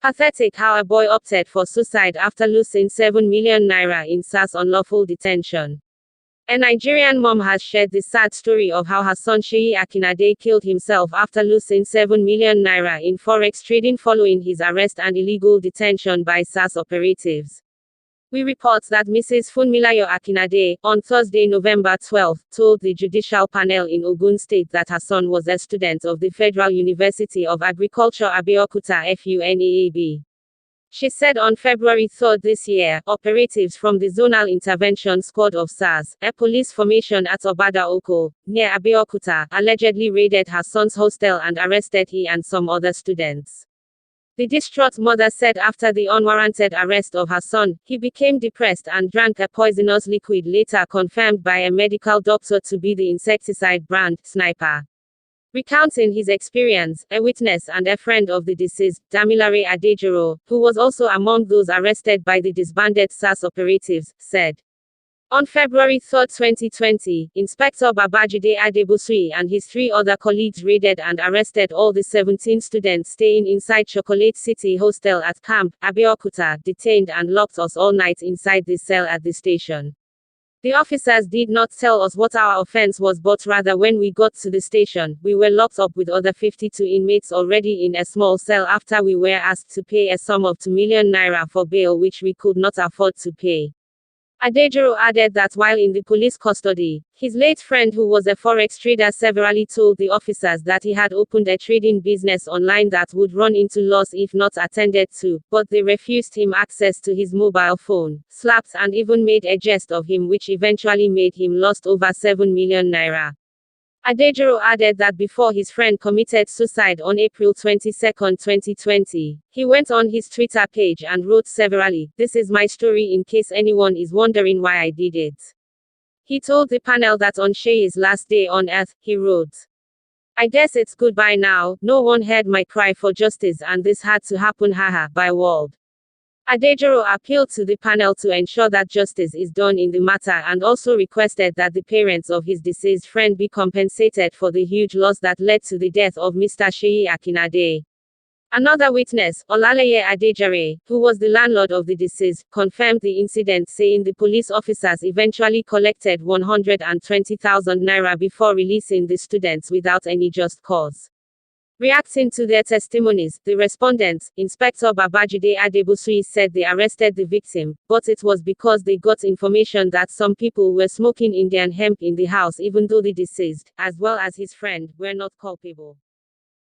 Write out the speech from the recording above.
Pathetic how a boy opted for suicide after losing 7 million naira in Sars Unlawful Detention. A Nigerian mom has shared the sad story of how her son Seyi Akinade killed himself after losing 7 million naira in forex trading following his arrest and illegal detention by Sars operatives. We report that Mrs. Funmilayo Akinade, on Thursday, November 12, told the judicial panel in Ogun State that her son was a student of the Federal University of Agriculture Abeokuta FUNAAB. She said on February 3 this year, operatives from the Zonal Intervention Squad of SARS, a police formation at Obada Oko, near Abeokuta, allegedly raided her son's hostel and arrested he and some other students. The distraught mother said after the unwarranted arrest of her son, he became depressed and drank a poisonous liquid later confirmed by a medical doctor to be the insecticide brand, Sniper. Recounting his experience, a witness and a friend of the deceased, Damilare Adejiro, who was also among those arrested by the disbanded SARS operatives, said. On February 3, 2020, Inspector Babajide Adebusui and his 3 other colleagues raided and arrested all the 17 students staying inside Chocolate City Hostel at Camp Abeokuta, detained and locked us all night inside the cell at the station. The officers did not tell us what our offense was, but rather when we got to the station, we were locked up with other 52 inmates already in a small cell after we were asked to pay a sum of 2 million naira for bail which we could not afford to pay. Adejiro added that while in the police custody, his late friend who was a forex trader severally told the officers that he had opened a trading business online that would run into loss if not attended to, but they refused him access to his mobile phone, slapped and even made a jest of him which eventually made him lost over 7 million naira. Adejiro added that before his friend committed suicide on April 22, 2020, he went on his Twitter page and wrote severally, "This is my story in case anyone is wondering why I did it." He told the panel that on Seyi's last day on earth, he wrote, "I guess it's goodbye now, no one heard my cry for justice and this had to happen haha by World." Adejiro appealed to the panel to ensure that justice is done in the matter and also requested that the parents of his deceased friend be compensated for the huge loss that led to the death of Mr. Seyi Akinade. Another witness, Olaleye Adejare, who was the landlord of the deceased, confirmed the incident, saying the police officers eventually collected 120,000 naira before releasing the students without any just cause. Reacting to their testimonies, the respondents, Inspector Babajide Adebusui said they arrested the victim, but it was because they got information that some people were smoking Indian hemp in the house even though the deceased, as well as his friend, were not culpable.